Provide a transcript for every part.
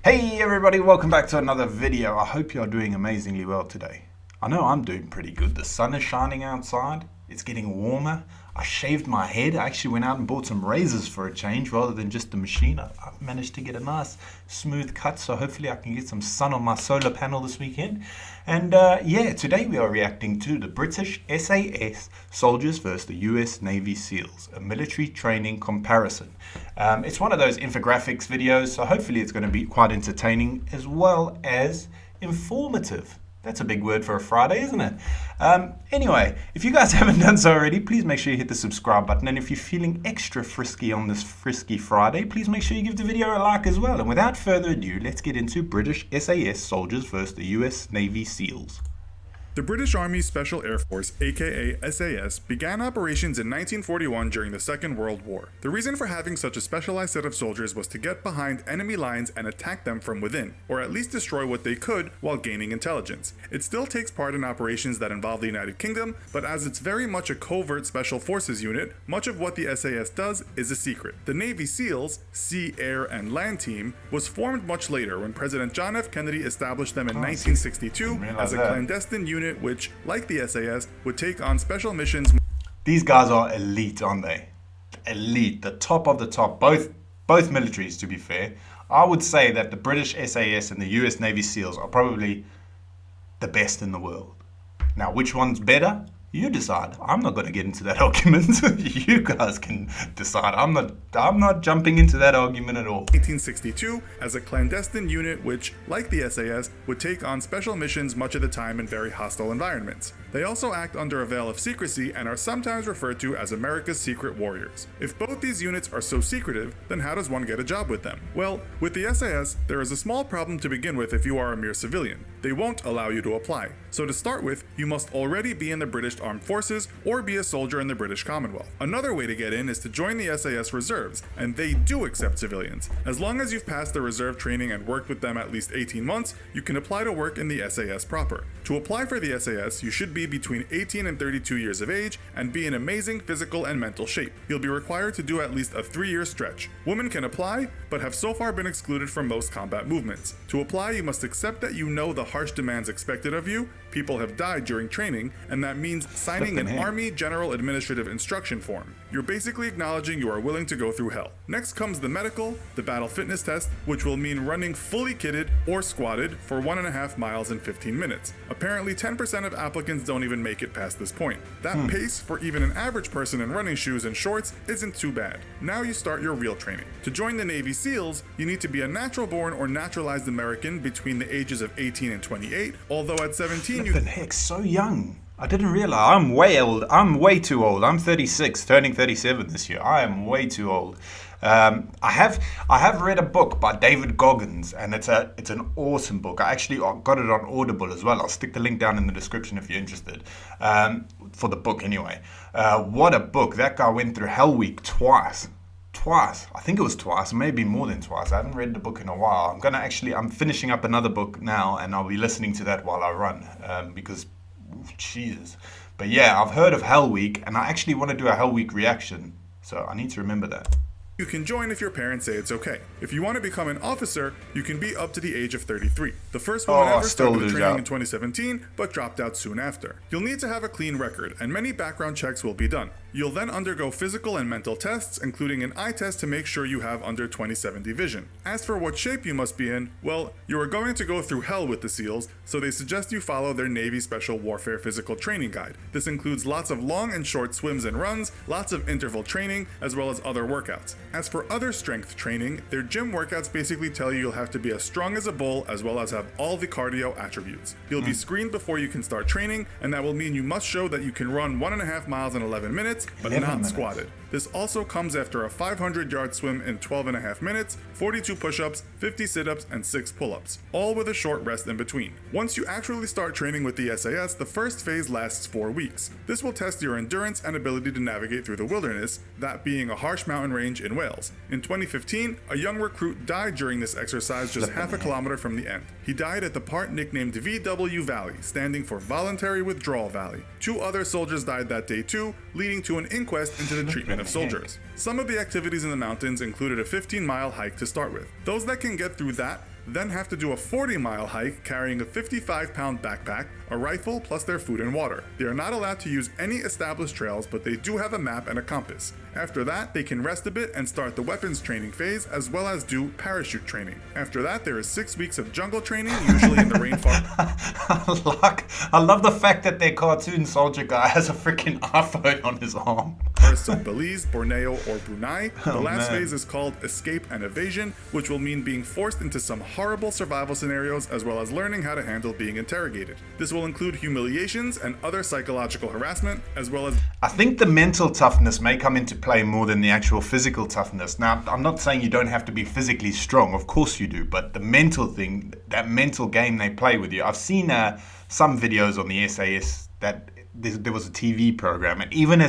Hey everybody, welcome back to another video. I hope you're doing amazingly well today. I know I'm doing pretty good. The sun is shining outside. It's getting warmer. I shaved my head. I actually went out and bought some razors for a change rather than just the machine. I've managed to get a nice smooth cut, so hopefully I can get some sun on my solar panel this weekend. And yeah, today we are reacting to the British SAS soldiers versus the US Navy SEALs, a military training comparison. It's one of those infographics videos, so hopefully it's going to be quite entertaining as well as informative. That's a big word for a Friday, isn't it? Anyway, if you guys haven't done so already, please make sure you hit the subscribe button. And if you're feeling extra frisky on this frisky Friday, please make sure you give the video a like as well. And without further ado, let's get into British SAS soldiers versus the US Navy SEALs. The British Army Special Air Force, aka SAS, began operations in 1941 during the Second World War. The reason for having such a specialized set of soldiers was to get behind enemy lines and attack them from within, or at least destroy what they could while gaining intelligence. It still takes part in operations that involve the United Kingdom, but as it's very much a covert special forces unit, much of what the SAS does is a secret. The Navy SEALs, Sea, Air, and Land Team, was formed much later when President John F. Kennedy established them in 1962 as a clandestine unit which, like the SAS, would take on special missions. These guys are elite, aren't they? Elite, the top of the top, both militaries, to be fair. I would say that the British SAS and the US Navy SEALs are probably the best in the world. Now, which one's better? You decide. I'm not going to get into that argument. You guys can decide. I'm not jumping into that argument at all. 1862 as a clandestine unit which, like the SAS, would take on special missions much of the time in very hostile environments. They also act under a veil of secrecy and are sometimes referred to as America's Secret Warriors. If both these units are so secretive, then how does one get a job with them? Well, with the SAS, there is a small problem to begin with if you are a mere civilian. They won't allow you to apply. So to start with, you must already be in the British Armed Forces or be a soldier in the British Commonwealth. Another way to get in is to join the SAS Reserves, and they do accept civilians. As long as you've passed the reserve training and worked with them at least 18 months, you can apply to work in the SAS proper. To apply for the SAS, you should be between 18 and 32 years of age and be in amazing physical and mental shape. You'll be required to do at least a 3-year stretch. Women can apply, but have so far been excluded from most combat movements. To apply, you must accept that you know the harsh demands expected of you, people have died during training, and that means signing an Army General Administrative Instruction form. You're basically acknowledging you are willing to go through hell. Next comes the medical, the battle fitness test, which will mean running fully kitted or squatted for 1.5 miles in 15 minutes. Apparently 10% of applicants don't even make it past this point. That pace for even an average person in running shoes and shorts isn't too bad. Now you start your real training. To join the Navy SEALs, you need to be a natural born or naturalized American between the ages of 18 and 28, although at 17 Flippin' heck, so young. I didn't realize. I'm way old. I'm way too old. I'm 36, turning 37 this year. I am way too old. I have read a book by David Goggins, and it's an awesome book. I actually got it on Audible as well. I'll stick the link down in the description if you're interested. For the book anyway. What a book. That guy went through Hell Week twice. I think it was twice, maybe more than twice. I haven't read the book in a while. I'm finishing up another book now, and I'll be listening to that while I run, because Jesus. But yeah, I've heard of Hell Week, and I actually want to do a Hell Week reaction, so I need to remember that. You can join if your parents say it's okay. If you want to become an officer, you can be up to the age of 33. The first woman ever started the training in 2017, but dropped out soon after. You'll need to have a clean record, and many background checks will be done. You'll then undergo physical and mental tests, including an eye test to make sure you have under 20/70 vision. As for what shape you must be in, well, you are going to go through hell with the SEALs, so they suggest you follow their Navy Special Warfare Physical Training Guide. This includes lots of long and short swims and runs, lots of interval training, as well as other workouts. As for other strength training, their gym workouts basically tell you you'll have to be as strong as a bull as well as have all the cardio attributes. You'll be screened before you can start training, and that will mean you must show that you can run 1.5 miles in 11 minutes, but not squatted. This also comes after a 500-yard swim in 12.5 minutes, 42 push-ups, 50 sit-ups, and 6 pull-ups, all with a short rest in between. Once you actually start training with the SAS, the first phase lasts 4 weeks. This will test your endurance and ability to navigate through the wilderness, that being a harsh mountain range in Wales. In 2015, a young recruit died during this exercise just half a kilometer from the end. He died at the part nicknamed VW Valley, standing for Voluntary Withdrawal Valley. 2 other soldiers died that day too, leading to an inquest into the treatment of soldiers. Some of the activities in the mountains included a 15-mile hike to start with. Those that can get through that then have to do a 40-mile hike carrying a 55-pound backpack, a rifle, plus their food and water. They are not allowed to use any established trails, but they do have a map and a compass. After that, they can rest a bit and start the weapons training phase, as well as do parachute training. After that, there is 6 weeks of jungle training, usually in the rainforest. I love the fact that their cartoon soldier guy has a freaking iPhone on his arm. Of Belize, Borneo, or Brunei. The last phase is called escape and evasion, which will mean being forced into some horrible survival scenarios, as well as learning how to handle being interrogated. This will include humiliations and other psychological harassment, as well as... I think the mental toughness may come into play more than the actual physical toughness. Now, I'm not saying you don't have to be physically strong, of course you do, but the mental thing, that mental game they play with you. I've seen some videos on the SAS that there was a TV program, and even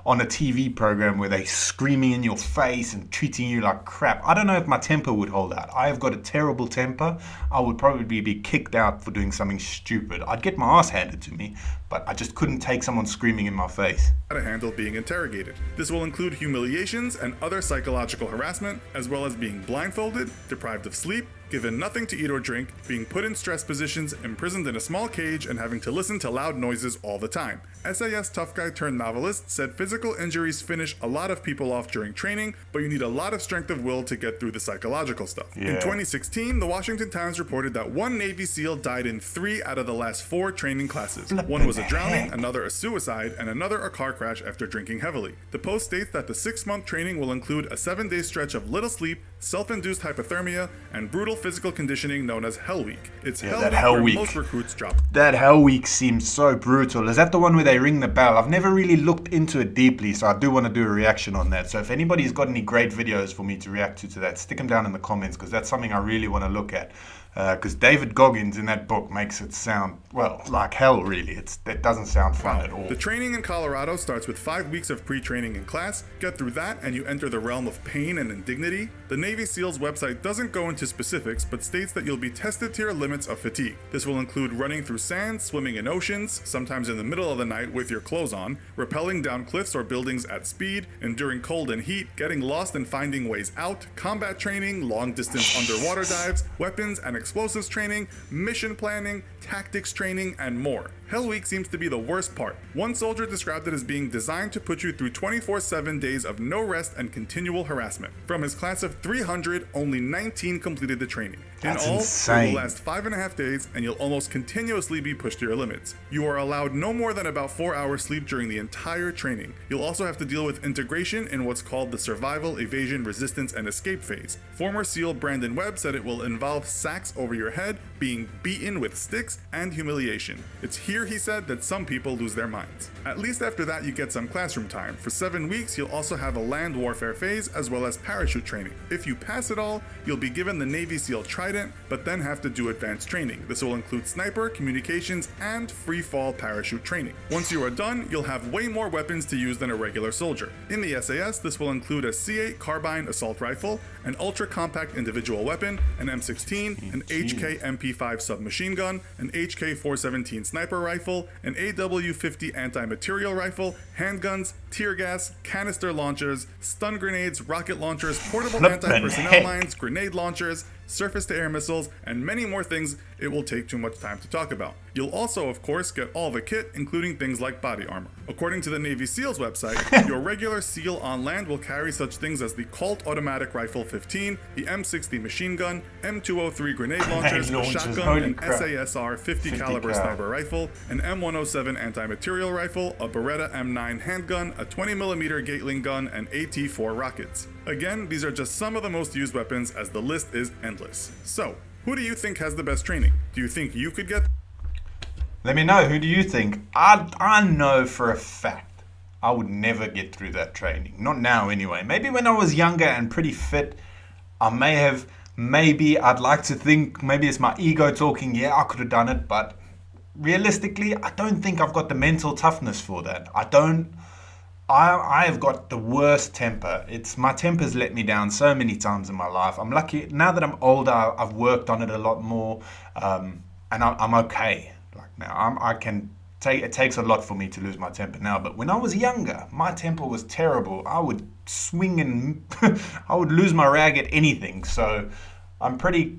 on a TV program where they're screaming in your face and treating you like crap, I don't know if my temper would hold out. I have got a terrible temper. I would probably be kicked out for doing something stupid. I'd get my ass handed to me, but I just couldn't take someone screaming in my face. How to handle being interrogated. This will include humiliations and other psychological harassment, as well as being blindfolded, deprived of sleep, given nothing to eat or drink, being put in stress positions, imprisoned in a small cage, and having to listen to loud noises all the time. SAS tough guy turned novelist said physical injuries finish a lot of people off during training, but you need a lot of strength of will to get through the psychological stuff. Yeah. In 2016, the Washington Times reported that one Navy SEAL died in 3 out of the last 4 training classes. One was a drowning, another a suicide, and another a car crash after drinking heavily. The Post states that the 6-month training will include a 7-day stretch of little sleep, self-induced hypothermia, and brutal physical conditioning known as Hell Week. It's Hell Week where most recruits drop. That Hell Week seems so brutal. Is that the one where they ring the bell? I've never really looked into it deeply, so I do want to do a reaction on that. So if anybody's got any great videos for me to react to that, stick them down in the comments, because that's something I really want to look at. Because David Goggins in that book makes it sound, well, like hell, really. It doesn't sound fun at all. The training in Colorado starts with 5 weeks of pre-training in class. Get through that and you enter the realm of pain and indignity. The Navy SEALs website doesn't go into specifics, but states that you'll be tested to your limits of fatigue. This will include running through sand, swimming in oceans, sometimes in the middle of the night with your clothes on, rappelling down cliffs or buildings at speed, enduring cold and heat, getting lost and finding ways out, combat training, long-distance underwater dives, weapons and explosives training, mission planning, tactics training, and more. Hell Week seems to be the worst part. One soldier described it as being designed to put you through 24/7 days of no rest and continual harassment. From his class of 300, only 19 completed the training. That's in all, insane. it will last 5.5 days, and you'll almost continuously be pushed to your limits. You are allowed no more than about 4 hours sleep during the entire training. You'll also have to deal with integration in what's called the survival, evasion, resistance, and escape phase. Former SEAL Brandon Webb said it will involve sacks over your head, being beaten with sticks, and humiliation. It's here, he said, that some people lose their minds. At least after that, you get some classroom time. For 7 weeks, you'll also have a land warfare phase, as well as parachute training. If you pass it all, you'll be given the Navy SEAL Trident, but then have to do advanced training. This will include sniper, communications, and free fall parachute training. Once you are done, you'll have way more weapons to use than a regular soldier. In the SAS, this will include a C8 carbine assault rifle, an ultra-compact individual weapon, an M16, an HK MP5 submachine gun, an HK 417 sniper rifle, an AW50 anti-material rifle, handguns, tear gas, canister launchers, stun grenades, rocket launchers, portable anti-personnel mines, grenade launchers, surface-to-air missiles, and many more things it will take too much time to talk about. You'll also, of course, get all the kit, including things like body armor. According to the Navy SEALs website, your regular SEAL on land will carry such things as the Colt Automatic Rifle 15, the M60 machine gun, M203 grenade launchers, a shotgun, an SASR 50 caliber sniper rifle, an M107 anti-material rifle, a Beretta M9 handgun, a 20mm Gatling gun, and AT-4 rockets. Again, these are just some of the most used weapons, as the list is endless. So, who do you think has the best training? Do you think you could get? Let me know, who do you think? I know for a fact I would never get through that training. Not now anyway. Maybe when I was younger and pretty fit, I may have, maybe I'd like to think, maybe it's my ego talking, yeah, I could have done it, but realistically, I don't think I've got the mental toughness for that. I have got the worst temper. My temper's let me down so many times in my life. I'm lucky, now that I'm older, I've worked on it a lot more, and I'm okay. Like now, it takes a lot for me to lose my temper now, but when I was younger, my temper was terrible. I would swing and I would lose my rag at anything. So I'm pretty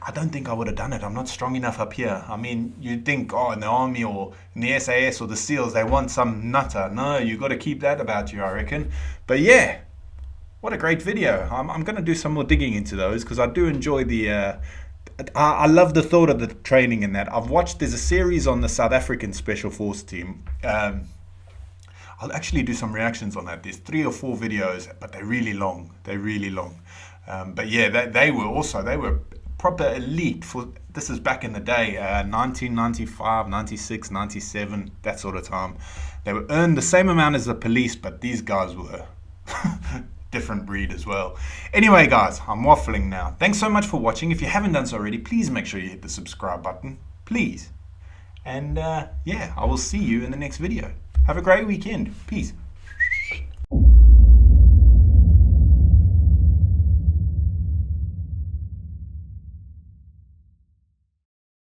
I don't think I would have done it. I'm not strong enough up here. I mean, you'd think, oh, in the army or in the SAS or the SEALs, they want some nutter. No, you got to keep that about you, I reckon. But yeah, what a great video. I'm going to do some more digging into those because I do enjoy the... I love the thought of the training in that. There's a series on the South African Special Force team. I'll actually do some reactions on that. There's 3 or 4 videos, but they're really long. But yeah, they were proper elite this is back in the day, 1995, 96, 97, that sort of time. They were earned the same amount as the police, but these guys were different breed as well. Anyway, guys, I'm waffling now. Thanks so much for watching. If you haven't done so already, please make sure you hit the subscribe button, please. And yeah, I will see you in the next video. Have a great weekend. Peace.